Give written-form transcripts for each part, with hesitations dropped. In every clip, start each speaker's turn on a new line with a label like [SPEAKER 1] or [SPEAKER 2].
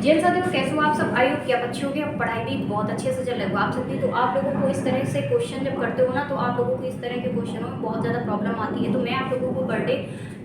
[SPEAKER 1] जेन साथियों कैसे हो आप सब। आई होप कि आप अच्छे होंगे। अब पढ़ाई भी बहुत अच्छे से चल रही है आप सबकी। तो आप लोगों को इस तरह से क्वेश्चन जब करते हो ना, तो आप लोगों को इस तरह के क्वेश्चनों में बहुत ज़्यादा प्रॉब्लम आती है। तो मैं आप लोगों को पर डे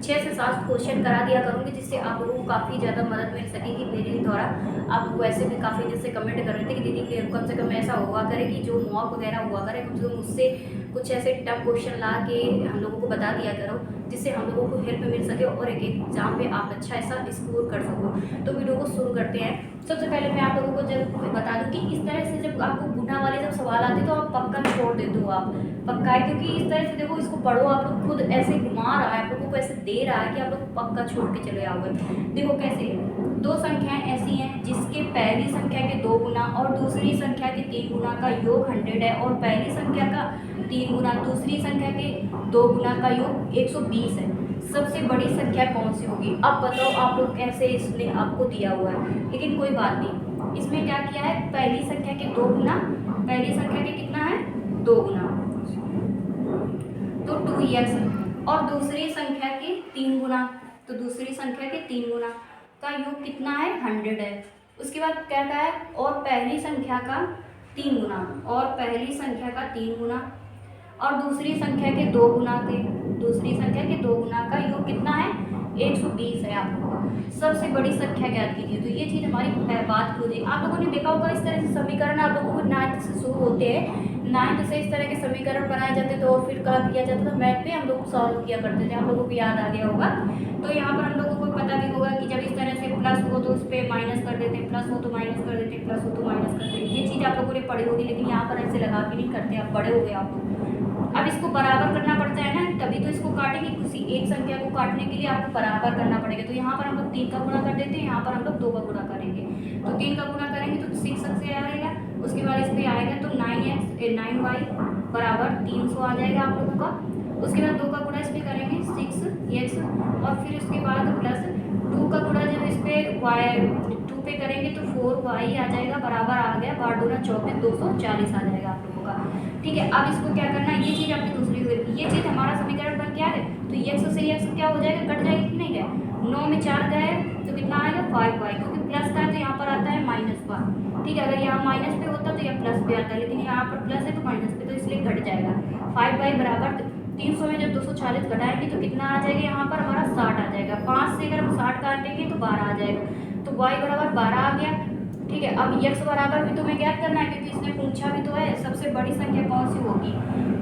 [SPEAKER 1] 6 से 7 क्वेश्चन करा दिया करूँगी, जिससे आप लोगों को काफ़ी ज़्यादा मदद मिल सकेगी मेरे द्वारा। आप लोग वैसे भी काफ़ी दिन से कमेंट कर रहे थे कि दीदी कि कम से कम ऐसा हुआ करे कि जो मॉक वगैरह हुआ करे, कम से कम उससे कुछ ऐसे टफ क्वेश्चन ला के हम लोगों को बता दिया करो, जिससे हम लोगों को हेल्प मिल सके और एक एग्जाम में आप अच्छा ऐसा स्कोर कर सको। तो वीडियो को शुरू करते हैं। सबसे पहले मैं आप लोगों को जब बता दूं कि इस तरह से जब आपको गुना वाले जब सवाल आते हैं तो आप पक्का छोड़ देते हो। आप पक्का है, क्योंकि इस तरह से देखो इसको पढ़ो, आप लोग खुद ऐसे घुमा रहा है, आप लोगों को ऐसे दे रहा है कि आप लोग पक्का छोड़ के चले आओगे। देखो कैसे दो संख्याएं ऐसी हैं जिसके पहली संख्या के 2 गुना और दूसरी संख्या के 3 गुना का योग 100 है, और पहली संख्या का 3 गुना दूसरी संख्या के 2 गुना का योग 120 है। सबसे बड़ी संख्या कौन सी होगी? अब बताओ आप लोग कैसे, इसने आपको दिया हुआ है, लेकिन कोई बात नहीं। इसमें क्या किया है, पहली संख्या के 2 गुना, पहली संख्या के कितना है 2 गुना, तो 2x, और दूसरी संख्या के 3 गुना, तो दूसरी संख्या के 3 गुना का योग कितना है 100 है। उसके बाद क्या कहा है, और पहली संख्या का 3 गुना, और पहली संख्या का 3 गुना और दूसरी संख्या के 2 गुना के, दूसरी संख्या के 2 गुना का योग कितना है 120 है। आप लोगों को सबसे बड़ी संख्या ज्ञात कीजिए। तो ये चीज़ हमारी बात हो गई। आप लोगों ने देखा होगा इस तरह से समीकरण आप लोगों को 9th से शुरू होते हैं। 9th से इस तरह के समीकरण बनाए जाते थे और फिर क्या किया जाता था, मैथ में हम लोग सॉल्व किया करते थे। आप लोगों को याद आ गया होगा। तो यहाँ पर हम लोगों को पता भी होगा कि जब इस तरह से प्लस हो तो उस पर माइनस कर देते हैं, प्लस हो तो माइनस कर देते हैं, प्लस हो तो माइनस कर देते हैं। ये चीज़ आप लोगों ने पढ़ी होगी, लेकिन यहाँ पर ऐसे लगा के नहीं करते, आप बड़े हो गए आप लोग। अब इसको बराबर करना पड़ता है ना, तभी तो इसको काटेंगे। किसी एक संख्या को काटने के लिए आपको बराबर करना पड़ेगा। तो यहाँ पर हम लोग 3 का गुणा कर देते हैं, यहाँ पर हम लोग 2 का गुणा करेंगे। तो 3 का गुणा करेंगे तो 6 से आएगा। उसके बाद इस पर आएगा तो 9y बराबर 300 आ जाएगा आप लोगों का। उसके बाद 2 का गुणा इस पर करेंगे 6x, और फिर उसके बाद प्लस 2 का गुणा जब इस पर 2 पे करेंगे तो 4y आ जाएगा, बराबर आ गया 8 दूना 24, 240 आ जाएगा आप लोगों का। ठीक है, अब इसको क्या करना है, ये चीज़ आपकी दूसरी हुई, ये चीज़ हमारा समीकरण बन क्या है, तो x से x क्या हो जाएगा, कट जाएगा कि नहीं गया। 9 में 4 गए तो कितना आएगा 5y, क्योंकि प्लस का है तो यहाँ पर आता है माइनस का। ठीक है, अगर यहाँ माइनस पे होता तो यह प्लस पे आता है, लेकिन यहाँ पर प्लस है तो माइनस पे, तो इसलिए घट जाएगा। 5y बराबर 300 में जब 240 घटाएंगे तो कितना आ जाएगा, यहाँ पर हमारा 60 आ जाएगा। 5 से अगर हम 60 काटेंगे तो 12 आ जाएगा, तो y बराबर 12 आ गया। ठीक है, अब x बराबर भी तुम्हें ज्ञात करना है, क्योंकि इसने पूछा भी तो है सबसे बड़ी संख्या कौन सी होगी।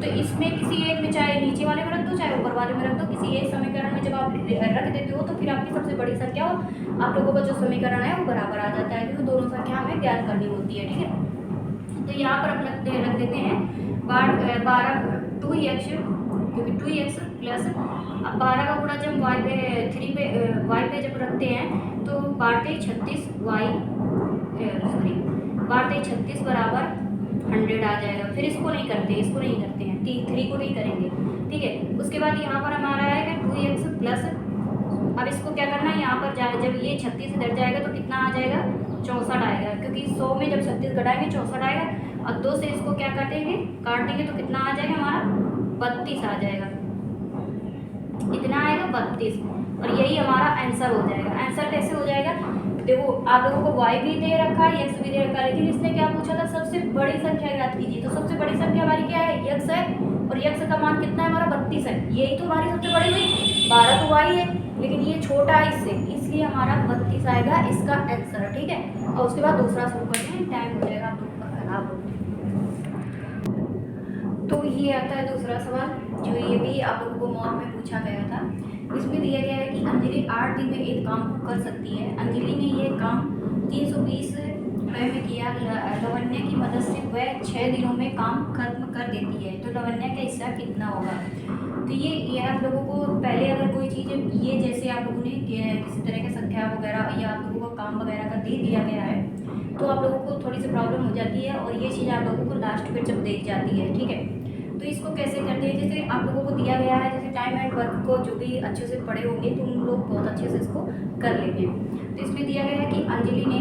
[SPEAKER 1] तो इसमें किसी एक में, चाहे नीचे वाले में रख दो चाहे ऊपर वाले में रख दो, किसी एक समीकरण में जब आप रख देते हो तो फिर आपकी सबसे बड़ी संख्या हो, आप लोगों का जो समीकरण है वो बराबर आ जाता है, क्योंकि दोनों संख्या हमें ज्ञात करनी होती है। ठीक है, तो यहाँ पर हम रख देते हैं 12 2x, क्योंकि 2x प्लस, अब 12 का गुणा जब y पे 3 पे y पे जब रखते हैं तो 12 36 y, सॉरी 12 36 बराबर 100 आ जाएगा। फिर इसको नहीं करते, इसको नहीं करते हैं, 3 को नहीं करेंगे। ठीक है, उसके बाद यहाँ पर हमारा आएगा 2x प्लस, अब इसको क्या करना है, यहाँ पर जाए जब ये 36 इधर जाएगा तो कितना आ जाएगा 64 आएगा, क्योंकि 100 में जब 36 घटाएंगे 64 आएगा। और 2 से इसको क्या काटेंगे तो कितना आ जाएगा हमारा 32 आ जाएगा, इतना आएगा 32, और यही हमारा आंसर हो जाएगा। आंसर कैसे हो जाएगा, देखो आप लोगों को y भी दे रखा है, x भी दे रखा है, लेकिन इसने क्या पूछा था, सबसे बड़ी संख्या ज्ञात कीजिए। तो सबसे बड़ी संख्या हमारी क्या है, x है, और x का मान कितना है हमारा 32 है, यही तो हमारी सबसे बड़ी हुई। 12 तो y है, लेकिन ये छोटा है इससे, इसलिए हमारा 32 आएगा इसका आंसर। ठीक है, और उसके बाद दूसरा शुरू करते हैं, टाइम हो जाएगा आप लोगों का खराब। तो ये आता है दूसरा सवाल, जो ये भी आप लोगों को मॉक में पूछा गया था। इसमें दिया गया है कि अंजलि 8 दिन में एक काम को कर सकती है। अंजलि ने ये काम 320 रुपये में किया। लवन्या की मदद से वह 6 दिनों में काम खत्म कर देती है, तो लवन्या का हिस्सा कितना होगा। तो ये आप लोगों को पहले अगर कोई चीज़ ये जैसे आप लोगों ने किसी तरह की संख्या वगैरह या आप लोगों को काम वगैरह का दे दिया गया है, तो आप लोगों को थोड़ी सी प्रॉब्लम हो जाती है, और ये चीज़ आप लोगों को लास्ट में जब दी जाती है। ठीक है, तो इसको कैसे करते हैं, जैसे आप लोगों को दिया गया है, जैसे टाइम एंड वर्क को जो भी अच्छे से पढ़े होंगे तो उन लोग बहुत अच्छे से इसको कर लेंगे। तो इसमें दिया गया है कि अंजलि ने,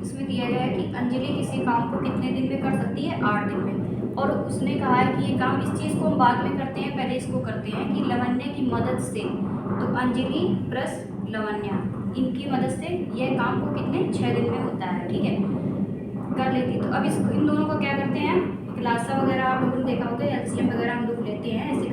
[SPEAKER 1] इसमें दिया गया है कि अंजलि किसी काम को कितने दिन में कर सकती है, 8 दिन में। और उसने कहा है कि ये काम, इस चीज़ को हम बाद में करते हैं, पहले इसको करते हैं कि लवण्य की मदद से, तो अंजलि प्लस लवण्या, इनकी मदद से यह काम को कितने 6 दिन में होता है, ठीक है, कर लेती। तो अब इसको, इन दोनों को क्या करते हैं, क्लासा वगैरह आप लोगों ने देखा होगा, एलसीएम वगैरह हम लोग लेते हैं ऐसे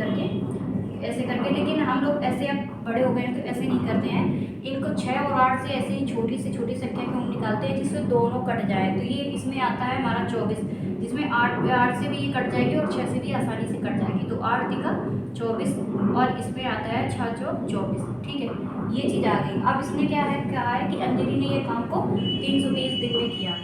[SPEAKER 1] करके, लेकिन हम लोग ऐसे अब बड़े हो गए हैं तो ऐसे नहीं करते हैं। इनको 6 और 8 से ऐसे ही छोटी से छोटी संख्या को हम निकालते हैं जिससे दोनों कट जाए। तो ये इसमें आता है हमारा 24, जिसमें 8 से भी ये कट जाएगी और 6 से भी आसानी से कट जाएगी। तो 8 तिका 24 और इसमें आता है 6 चौक 24, ठीक है, ये चीज़ आ गई। अब इसने क्या है कहा है कि अंजलि ने ये काम को 320 दिन में किया,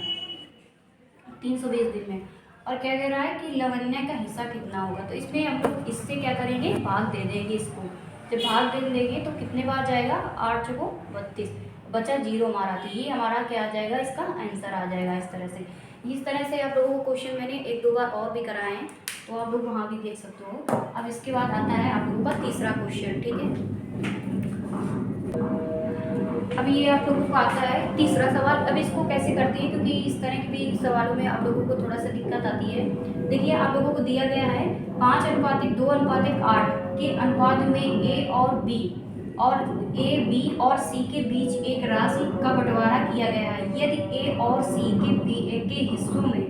[SPEAKER 1] 320 दिन में। और क्या कह रहा है कि लवण्या का हिस्सा कितना होगा, तो इसमें हम लोग इससे क्या करेंगे, भाग दे देंगे इसको। जब भाग दे देंगे तो कितने बार जाएगा, 8 चौको 32, बचा 0 हमारा। तो ये हमारा क्या आ जाएगा, इसका आंसर आ जाएगा। इस तरह से आप लोगों को क्वेश्चन मैंने 1-2 बार और भी कराए हैं, तो आप लोग वहाँ भी देख सकते हो। अब इसके बाद आता है आप लोगों का तीसरा क्वेश्चन, ठीक है। अब ये आप लोगों को आता है तीसरा सवाल। अब इसको कैसे करते हैं, क्योंकि इस तरह के भी सवालों में आप लोगों को थोड़ा सा दिक्कत आती है। देखिए, आप लोगों को दिया गया है 5:2:8 के अनुपात में ए और बी और सी के बीच एक राशि का बंटवारा किया गया है। यदि ए और सी के हिस्सों में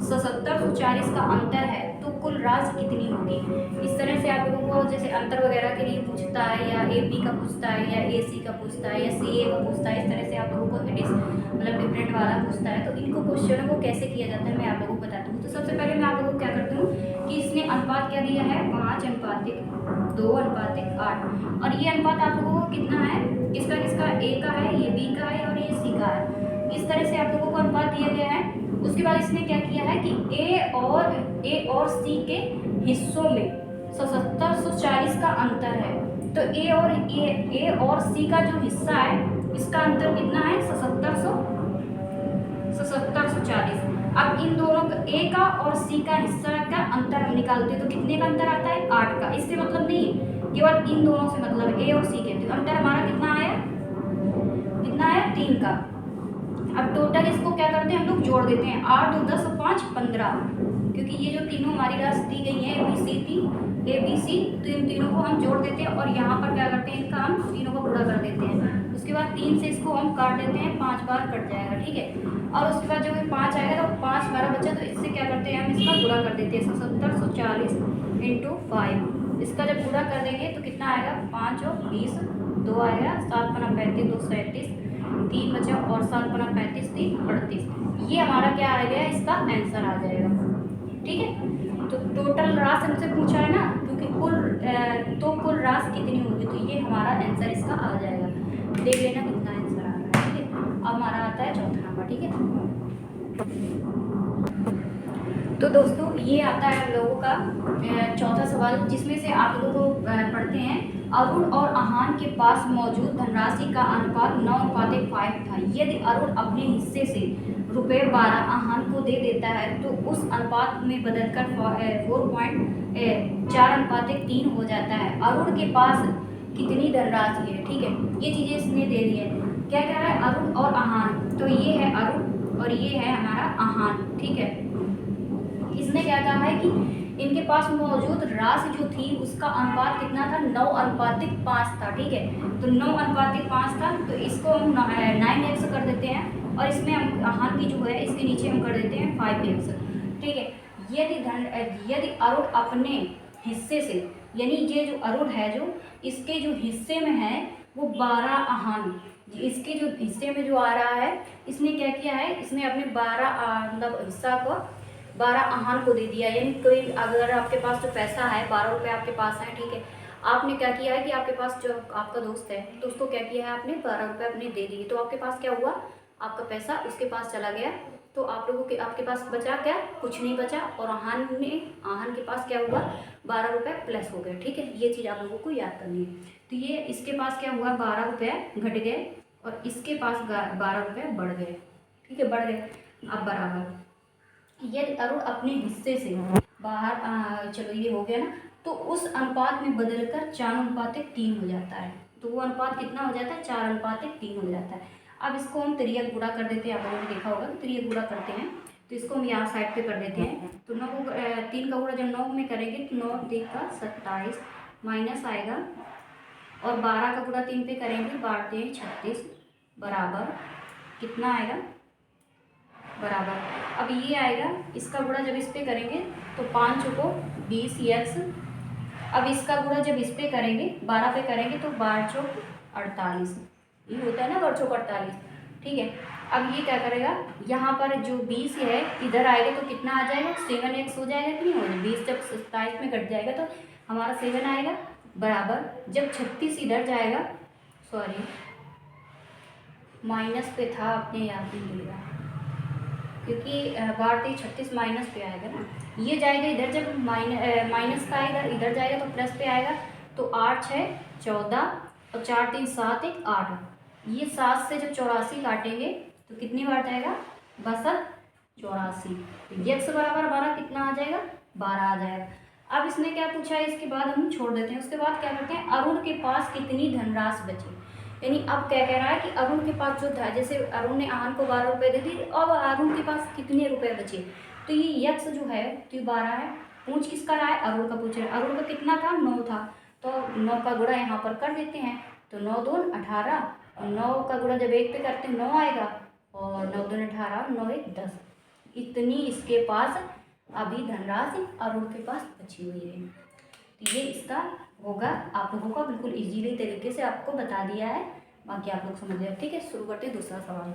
[SPEAKER 1] 77-40 का अंतर है तो कुल राशि कितनी होगी। इस तरह से आप लोगों को जैसे अंतर वगैरह के लिए पूछता है, या ए बी का पूछता है, या ए सी का पूछता है, या सी ए का पूछता है, इस तरह से आप लोगों को मतलब डिफरेंट वाला पूछता है। तो इनको क्वेश्चनों को कैसे किया जाता है मैं आप लोगों को बताती हूँ। तो सबसे पहले मैं आप लोगों को क्या करती हूँ कि इसने अनुपात क्या दिया है, 5:2:8, और ये अनुपात आप लोगों को कितना है, किसका किसका, ए का है, ये बी का है और ये सी का है। इस तरह से आप लोगों को अनुपात दिया गया है। उसके बाद इसने क्या किया है कि ए और सी के हिस्सों में 77-40 का अंतर है। तो ए और सी का जो हिस्सा है इसका अंतर कितना है, 7740। अब इन दोनों का, ए का और सी का हिस्सा का अंतर हम निकालते हैं तो कितने का अंतर आता है, 8 का। इससे मतलब नहीं, केवल इन दोनों से मतलब है, ए और सी के। तो अंतर हमारा कितना आया 3 का। अब टोटल इसको क्या करते हैं, हम लोग जोड़ देते हैं, 8 2 10 5 15, क्योंकि ये जो तीनों हमारी राशि दी गई है ए बी सी, तो इन तीनों को हम जोड़ देते हैं और यहाँ पर क्या करते हैं, इनका हम तीनों को गुणा कर देते हैं। उसके बाद 3 से इसको हम काट देते हैं, 5 बार कट जाएगा, ठीक है। और उसके बाद जब 5 आएगा तो 5 हमारा बचा, तो इससे क्या करते हैं, हम इसका गुणा कर देते हैं, 7740 × 5। इसका जब गुणा कर देंगे तो कितना आएगा, 5 और 20, 2 आएगा, 7 × 35 2 37, 3 बचा और 7 × 35 3 38। ये हमारा क्या आ गया, इसका आंसर आ जाएगा, ठीक है। तो टोटल राशि हमसे पूछा है ना, क्योंकि कुल राशि कितनी होगी, तो ये हमारा आंसर इसका आ जाएगा। देख लेना कितना आंसर आ रहा है, ठीक है। अब हमारा आता है चौथा नंबर, ठीक है। तो दोस्तों ये आता है हम लोगों का चौथा सवाल, जिसमें से आप लोगों को पढ़ते हैं, अरुण और आहान के पास मौजूद धनराशि का अनुपात 9:5 था। यदि अरुण अपने हिस्से से ₹12 आहान को दे देता है तो उस अनुपात में बदलकर 4:3 हो जाता है। अरुण के पास कितनी धनराशि है, ठीक है। ये चीज़ें इसने दे दी है। क्या कह रहा है, अरुण और आहान, तो ये है अरुण और ये है हमारा आहान, ठीक है। इसने क्या कहा है कि इनके पास मौजूद राशि जो थी उसका अनुपात कितना था, 9:5 था, ठीक है। तो 9:5 था, तो इसको हम 9x कर देते हैं और इसमें हम आहान की जो है इसके नीचे हम कर देते हैं 5x, ठीक है। यदि अरुण अपने हिस्से से, यानी ये जो अरुण है जो इसके जो हिस्से में है वो 12 आहान, इसके जो हिस्से में जो आ रहा है, इसने क्या किया है, इसने अपने 12 मतलब हिस्सा को 12 आहान को दे दिया। यानी कोई अगर आपके पास जो पैसा है, 12 रुपये आपके पास है, ठीक है, आपने क्या किया है कि आपके पास जो आपका दोस्त है तो उसको क्या किया है, आपने 12 रुपये अपने दे दिए, तो आपके पास क्या हुआ, आपका पैसा उसके पास चला गया। तो आप लोगों के, आपके पास बचा क्या, कुछ नहीं बचा, और आहान के पास क्या हुआ, 12 रुपये प्लस हो गए, ठीक है। ये चीज़ आप लोगों को याद करनी है। तो ये इसके पास क्या हुआ, 12 रुपये घट गए और इसके पास 12 रुपये बढ़ गए, ठीक है, बढ़ गए। अब बराबर, यदि अरुण अपने हिस्से से बाहर चलो ये हो गया ना, तो उस अनुपात में बदलकर 4:3 हो जाता है। तो वो अनुपात कितना हो जाता है, 4:3 हो जाता है। अब इसको हम तिर्यक गुणा कर देते हैं, आप लोगों ने देखा होगा कि तिर्यक गुणा करते हैं। तो इसको हम यहाँ साइड पे कर देते हैं। तो 9 को 3 का गुणा जब 9 में करेंगे तो 9 3 का 27 माइनस आएगा, और 12 का गुणा 3 पे करेंगे 12 3 36 बराबर कितना आएगा, बराबर अब ये आएगा इसका गुणा जब इस पे करेंगे तो 5 को 20 x, अब इसका गुणा जब इस पे करेंगे 12 पे करेंगे तो 12 चौक 48, ये होता है ना 12 चौक 48, ठीक है। अब ये क्या करेगा, यहाँ पर जो 20 है इधर आएगा तो कितना आ जाएगा 7x हो जाएगा कि नहीं हो जाएगा, 20 जब 27 में कट जाएगा तो हमारा 7 आएगा, बराबर जब 36 इधर जाएगा, सॉरी माइनस पे था अपने याद नहीं मिलेगा क्योंकि 12 36 माइनस पे आएगा ना, ये जाएगा इधर जब माइनस का आएगा इधर जाएगा तो प्लस पे आएगा, तो 8 6 14 और 4 3 7 1 8, ये 7 से जब 84 काटेंगे तो कितनी बार जाएगा 62 84, तो x बराबर हमारा कितना आ जाएगा 12 आ जाएगा। अब इसने क्या पूछा है, इसके बाद हम छोड़ देते हैं, उसके बाद क्या करते हैं, अरुण के पास कितनी धनराशि बची, यानी अब क्या कह रहा है कि अरुण के पास जो था, जैसे अरुण ने आहन को 12 रुपये दे दी, अब अरुण के पास कितने रुपए बचे, तो ये x जो है तो ये 12 है, पूछ किसका रहा है अरुण का पूछ रहा है, अरुण का कितना था 9 था, तो 9 का गुणा यहाँ पर कर देते हैं, तो 9 2 18, और 9 का गुणा जब 1 पे करते हैं 9 आएगा, और 9 2 18 9 1 10, इतनी इसके पास अभी धनराशि अरुण के पास बची हुई है। तो ये इसका होगा, आप लोगों का बिल्कुल इजीली तरीके से आपको बता दिया है, बाकी आप लोग समझ गए, ठीक है। शुरू करते हैं दूसरा सवाल।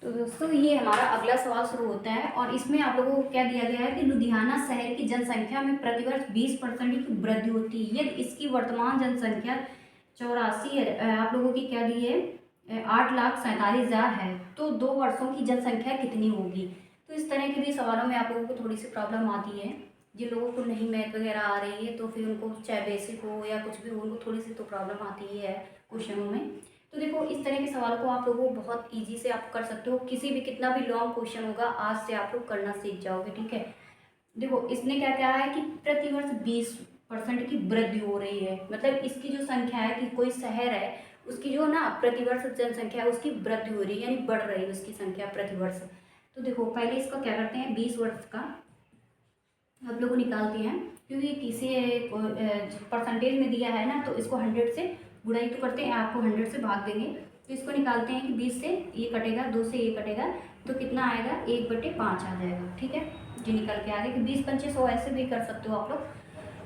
[SPEAKER 1] तो दोस्तों ये हमारा अगला सवाल शुरू होता है, और इसमें आप लोगों को क्या दिया गया है कि लुधियाना शहर की जनसंख्या में प्रतिवर्ष 20% की वृद्धि होती है यदि इसकी वर्तमान जनसंख्या 84 आप लोगों की क्या दी है 8,47,000 है, तो 2 वर्षों की जनसंख्या कितनी होगी। तो इस तरह के भी सवालों में आप लोगों को थोड़ी सी प्रॉब्लम आती है, जिन लोगों को नहीं मैथ वगैरह आ रही है तो फिर उनको चाहे बेसिक हो या कुछ भी हो, उनको थोड़ी सी तो प्रॉब्लम आती ही है क्वेश्चनों में। तो देखो इस तरह के सवाल को आप लोगों को बहुत इजी से आप कर सकते हो, किसी भी कितना भी लॉन्ग क्वेश्चन होगा आज से आप लोग करना सीख जाओगे, ठीक है। देखो इसने क्या कहा है कि प्रतिवर्ष 20% की वृद्धि हो रही है, मतलब इसकी जो संख्या है कि कोई शहर है उसकी जो ना प्रतिवर्ष जनसंख्या है उसकी वृद्धि हो रही है, यानी बढ़ रही है उसकी संख्या प्रतिवर्ष। तो देखो पहले इसका क्या करते हैं 20 वर्ष का आप लोग निकालते हैं, क्योंकि किसी परसेंटेज में दिया है ना तो इसको 100 से गुणा ही तो करते हैं, आपको 100 से भाग देंगे, तो इसको निकालते हैं कि 20 से ये कटेगा 2 से ये कटेगा तो कितना आएगा 1/5 आ जाएगा, ठीक है। ये निकल के आगे कि 20 25 100 ऐसे भी कर सकते हो आप लोग,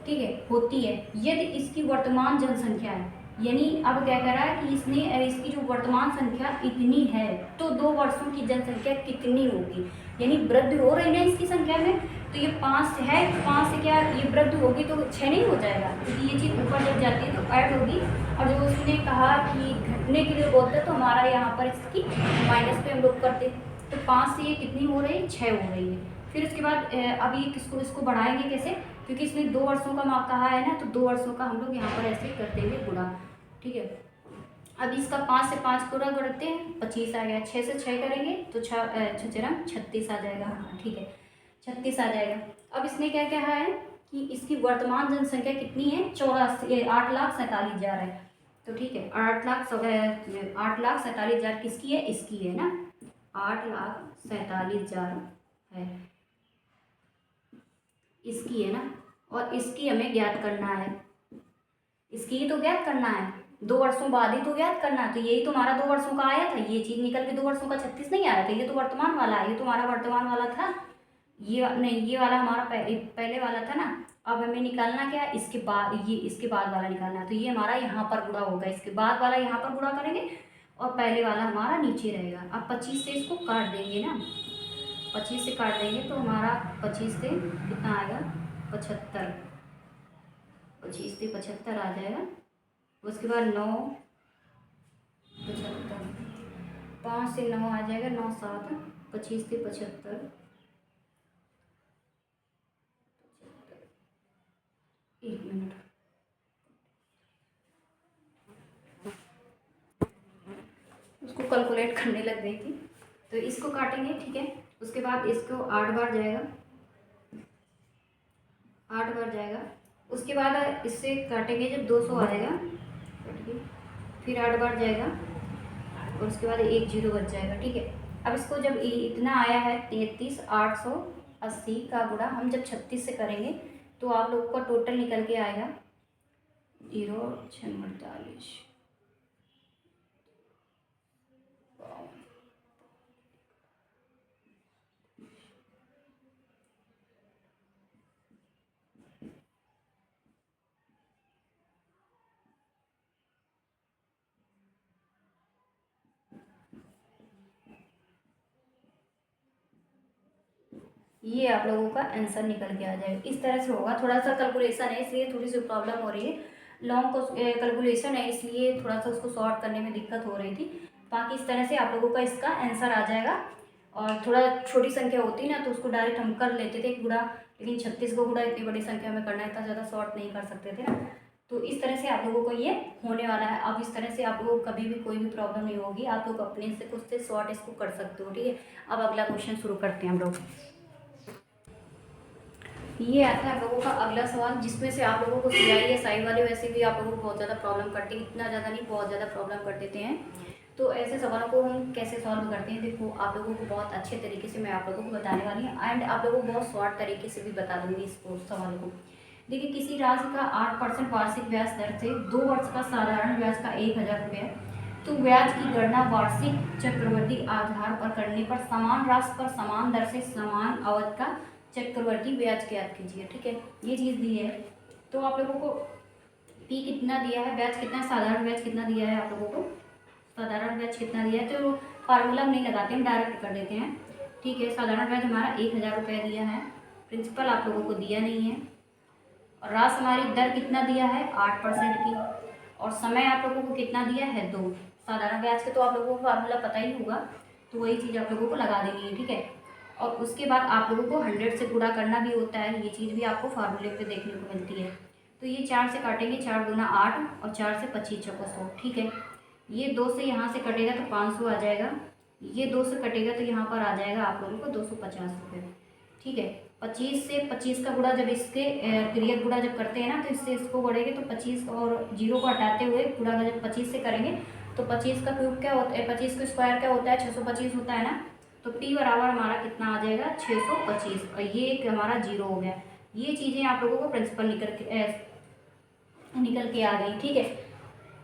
[SPEAKER 1] ठीक है, होती है यदि इसकी वर्तमान जनसंख्या है, यानी अब क्या कह रहा है कि इसने इसकी जो वर्तमान संख्या इतनी है तो 2 वर्षों की जनसंख्या कितनी होगी, यानी वृद्धि हो रही है इसकी संख्या में, तो ये 5 है, 5 से क्या ये वृद्धि होगी तो 6 नहीं हो जाएगा, क्योंकि ये चीज़ ऊपर जब जाती है तो ऐड होगी, और जो उसने कहा कि घटने के लिए बोलते हैं तो हमारा यहाँ पर इसकी माइनस पे हम लोग करते, तो 5 से ये कितनी हो रही है 6 हो रही है। फिर उसके बाद अब ये इसको बढ़ाएंगे कैसे, क्योंकि इसने 2 वर्षों का माप कहा है ना, तो 2 वर्षों का हम लोग यहाँ पर ऐसे कर देंगे गुणा, ठीक है। अब इसका 5 से 5 गुणा करते हैं 25 आ गया, 6 से 6 करेंगे तो 36 आ जाएगा, ठीक है 36 आ जाएगा। अब इसने क्या कहा है कि इसकी वर्तमान जनसंख्या कितनी है 8,47,000 है, तो ठीक है 8,47,000 किसकी है, इसकी है ना, 8,47,000 है इसकी है ना, और इसकी हमें ज्ञात करना है, इसकी ही तो ज्ञात करना है, 2 वर्षों बाद ही तो ज्ञात करना है, तो यही तो हमारा 2 वर्षों का आया था, ये चीज़ निकल के 2 वर्षों का 36 नहीं आया था, ये तो वर्तमान वाला है, ये तो हमारा वर्तमान वाला था, ये नहीं ये वाला हमारा पहले वाला था ना। अब हमें निकालना क्या है, इसके बाद ये इसके बाद वाला निकालना है, तो ये हमारा यहाँ पर गुणा होगा, इसके बाद वाला यहाँ पर गुणा करेंगे और पहले वाला हमारा नीचे रहेगा। अब 25 से इसको काट देंगे ना, 25 से काट देंगे तो हमारा 25 से कितना आएगा 75, 25 से 75 आ जाएगा। उसके बाद 9 75, 5 से 9 आ जाएगा 9 7, 25 से 75, एक मिनट, उसको कैलकुलेट करने लग गई थी, तो इसको काटेंगे, ठीक है। उसके बाद इसको 8 बार जाएगा, 8 बार जाएगा। उसके बाद इससे काटेंगे जब 200 आएगा, फिर 8 बार जाएगा और उसके बाद 1 0 बच जाएगा, ठीक है। अब इसको जब इतना आया है 33,880 का गुणा हम जब 36 से करेंगे तो आप लोगों का टोटल निकल के आएगा 0,648। ये आप लोगों का आंसर निकल के आ जाएगा। इस तरह से होगा, थोड़ा सा कैलकुलेशन है इसलिए थोड़ी सी प्रॉब्लम हो रही है, लॉन्ग कैलकुलेशन है इसलिए थोड़ा सा उसको सॉर्ट करने में दिक्कत हो रही थी। बाकी इस तरह से आप लोगों का इसका आंसर आ जाएगा। और थोड़ा छोटी संख्या होती ना तो उसको डायरेक्ट हम कर लेते थे गुणा, लेकिन 36 को गुणा इतनी बड़ी संख्या में करना है, इतना ज़्यादा सॉर्ट नहीं कर सकते थे ना। तो इस तरह से आप लोगों को ये होने वाला है। अब इस तरह से आप लोगों को कभी भी कोई भी प्रॉब्लम नहीं होगी, आप लोग अपने से कुछ से सॉर्ट इसको कर सकते हो। ठीक है, अब अगला क्वेश्चन शुरू करते हैं हम लोग। ये आता है आप लोगों का अगला सवाल, जिसमें से आप लोगों को CISI वाले वैसे भी आप लोगों को बहुत ज़्यादा प्रॉब्लम करते हैं, इतना ज़्यादा नहीं, बहुत ज़्यादा प्रॉब्लम कर देते हैं। तो ऐसे सवालों को हम कैसे सॉल्व करते हैं, देखो आप लोगों को बहुत अच्छे तरीके से मैं आप लोगों को बताने वाली हूँ, एंड आप लोगों को बहुत शॉर्ट तरीके से भी बता दूंगी इसको सवाल को। देखिए, किसी राशि का 8% वार्षिक ब्याज दर से 2 वर्ष का साधारण ब्याज का 1,000 रुपये, तो ब्याज की गणना वार्षिक चक्रवृद्धि आधार पर करने पर समान राशि पर समान दर से समान अवधि का चक्रवर्ती ब्याज ज्ञात कीजिए। ठीक है, ये चीज़ दी है। तो आप लोगों को पी कितना दिया है, ब्याज कितना, साधारण ब्याज कितना दिया है, आप लोगों को साधारण ब्याज कितना दिया है, तो फार्मूला हम नहीं लगाते, हम डायरेक्ट कर देते हैं। ठीक है, साधारण ब्याज हमारा 1,000 रुपये दिया है, प्रिंसिपल आप लोगों को दिया नहीं है, और राशि हमारी दर कितना दिया है 8% की, और समय आप लोगों को कितना दिया है 2। साधारण ब्याज के तो आप लोगों को फार्मूला पता ही होगा, तो वही चीज़ आप लोगों को लगा देनी है। ठीक है, और उसके बाद आप लोगों को 100 से गुणा करना भी होता है, ये चीज़ भी आपको फार्मूले पे देखने को मिलती है। तो ये 4 से काटेंगे, 4 दूना 8 और 4 से 25 चौका 100। ठीक है, ये 2 से यहाँ से कटेगा तो 500 आ जाएगा, ये 2 से कटेगा तो यहाँ पर आ जाएगा आप लोगों को 250 रुपये। ठीक है, 25 से 25 का गुणा जब इसके क्रिया गुणा जब करते हैं ना, तो इससे इसको बढ़ेंगे तो 25 और 0 को हटाते हुए गुणा जब 25 से करेंगे तो 25 का क्यूब क्या होता है, 25 का स्क्वायर क्या होता है, 625 होता है ना। तो P बराबर हमारा कितना आ जाएगा 625, और ये एक हमारा 0 हो गया। ये चीज़ें आप लोगों को प्रिंसिपल निकल के आ गई। ठीक है,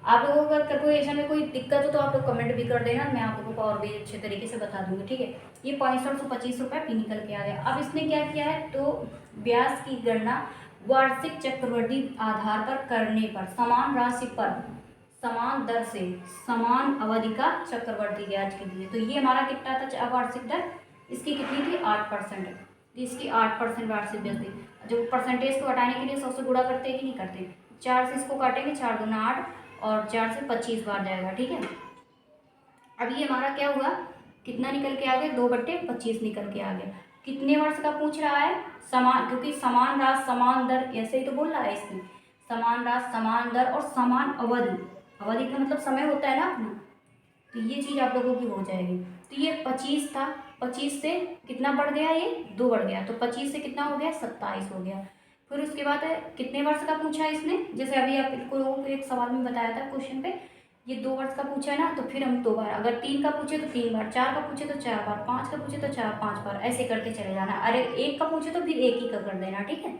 [SPEAKER 1] आप लोगों को अगर कैलकुलेशन में कोई दिक्कत हो तो आप लोग कमेंट भी कर देना, मैं आप लोगों को और भी अच्छे तरीके से बता दूंगी। ठीक है, ये 6525 रुपये पी निकल के आ गया। अब इसने क्या किया है, तो ब्याज की गणना वार्षिक चक्रवृद्धि आधार पर करने पर समान राशि पर समान दर से समान अवधि का चक्रवृद्धि ब्याज की दी है। तो ये हमारा कितना था वार्षिक दर, इसकी कितनी थी 8%, इसकी 8% वार्षिक ब्याज थी। जो परसेंटेज को हटाने के लिए 100 से गुणा करते हैं कि नहीं करते, 4 से इसको काटेंगे, 4 दूना 8 और 4 से 25 बार जाएगा। ठीक है, अब ये हमारा क्या हुआ, कितना निकल के आ गया 2/25 निकल के आ गया। कितने वर्ष का पूछ रहा है, समान, क्योंकि समान राशि समान दर ऐसे ही तो बोल रहा है इसमें, समान राशि समान दर और समान अवधि, अवधि का मतलब समय होता है ना अपना, तो ये चीज़ आप लोगों की हो जाएगी। तो ये 25 था, 25 से कितना बढ़ गया, ये 2 बढ़ गया, तो 25 से कितना हो गया 27 हो गया। फिर उसके बाद कितने वर्ष का पूछा है इसने, जैसे अभी आपको एक सवाल में बताया था क्वेश्चन पे, ये 2 वर्ष का पूछा है ना, तो फिर हम 2 बार, अगर 3 का पूछे तो 3 बार, 4 का पूछे तो 4 बार, 5 का पूछे तो 5 बार, ऐसे करके चले जाना। अरे 1 का पूछे तो फिर 1 ही का कर देना। ठीक है,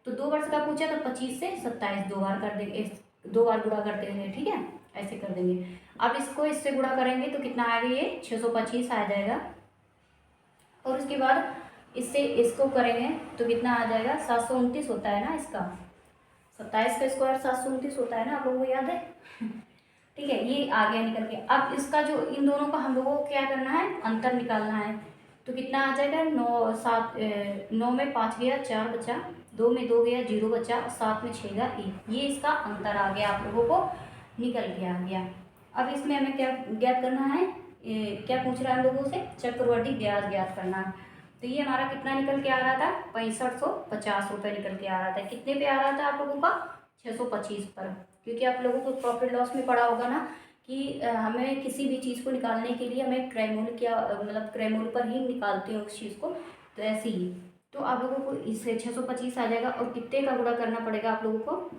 [SPEAKER 1] तो 2 वर्ष का पूछा तो 25 से 27 2 बार कर देंगे, 2 बार गुणा कर देंगे। ठीक है, ऐसे कर देंगे। अब इसको इससे गुणा करेंगे तो कितना आएगा, ये 625 आ जाएगा, और उसके बाद इससे इसको करेंगे तो कितना आ जाएगा 729 होता है ना इसका, 27 का स्क्वायर 729 होता है ना, आप लोगों को याद है। ठीक है, ये आ गया निकल के। अब इसका जो इन दोनों का हम लोगों को क्या करना है, अंतर निकालना है। तो कितना आ जाएगा 9 में 5 गया, 4 बचा, 2 में 2 गया, 0 बचा, और 7 में 6 गया 1, ये इसका अंतर आ गया, आप लोगों को निकल के आ गया। अब इसमें हमें क्या ज्ञात करना है, क्या पूछ रहा है हम लोगों से, चक्रवृद्धि ब्याज ज्ञात करना है। तो ये हमारा कितना निकल के आ रहा था 6550 रुपये निकल के आ रहा था। कितने पे आ रहा था आप लोगों का 625 पर, क्योंकि आप लोगों को प्रॉफिट लॉस में पढ़ा होगा ना कि हमें किसी भी चीज़ को निकालने के लिए हमें क्रयमूल्य क्या मतलब क्रयमूल्य पर ही निकालते हैं उस चीज़ को, तो ऐसे ही। तो आप लोगों को इससे 625 आ जाएगा, और कितने का गुणा करना पड़ेगा आप लोगों को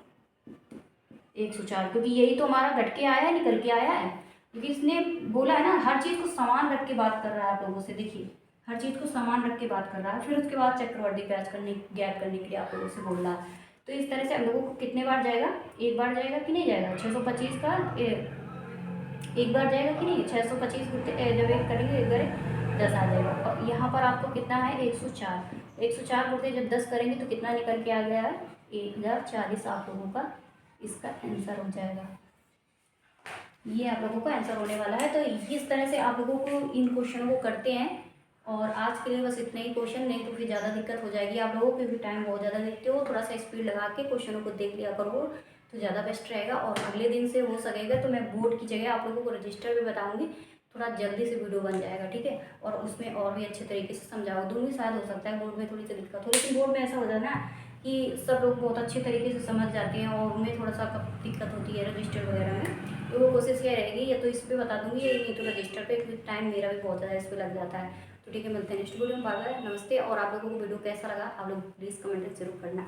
[SPEAKER 1] 104, क्योंकि यही तो हमारा घट के आया है, निकल के आया है। क्योंकि इसने बोला है ना, हर चीज़ को समान रख के बात कर रहा है आप लोगों से। देखिए हर चीज़ को समान रख के बात कर रहा है, फिर उसके बाद चक्रवर्ती प्याज करने गैप करने के लिए आप लोगों से बोल रहा है। तो इस तरह से हम लोगों को कितने बार जाएगा, एक बार जाएगा कि नहीं जाएगा, 625 का एक बार जाएगा कि नहीं, 625 जब एक करेंगे एक बार 10 आ जाएगा। और यहाँ पर आपको कितना है 104, 104 गुणते जब 10 करेंगे तो कितना निकल के आ गया है 1040 आप लोगों का इसका आंसर हो जाएगा। ये आप लोगों का आंसर होने वाला है। तो इस तरह से आप लोगों को इन क्वेश्चनों को करते हैं। और आज के लिए बस इतना ही क्वेश्चन, नहीं तो फिर ज़्यादा दिक्कत हो जाएगी आप लोगों को, क्योंकि टाइम बहुत ज़्यादा देखते हो। थोड़ा सा स्पीड लगा के क्वेश्चनों को देख लिया करो तो ज़्यादा बेस्ट रहेगा। और अगले दिन से हो सकेगा तो मैं बोर्ड की जगह आप लोगों को रजिस्टर भी बताऊँगी, थोड़ा जल्दी से वीडियो बन जाएगा, ठीक है। और उसमें और भी अच्छे तरीके से समझाओ दूँगी। शायद हो सकता है बोर्ड में थोड़ी सी दिक्कत हो, लेकिन बोर्ड में ऐसा हो जाए ना कि सब लोग बहुत अच्छे तरीके से समझ जाते हैं और उनमें थोड़ा सा दिक्कत होती है रजिस्टर वगैरह में। तो वो कोशिश ये रहेगी, या तो इस पर बता दूंगी या नहीं तो रजिस्टर पे, क्योंकि टाइम मेरा भी बहुत ज़्यादा इस पर लग जाता है। तो ठीक है, मिलते हैं नेक्स्ट वीडियो में। बाय बाय, नमस्ते। और आप लोगों को वीडियो कैसा लगा आप लोग प्लीज़ कमेंट जरूर करना।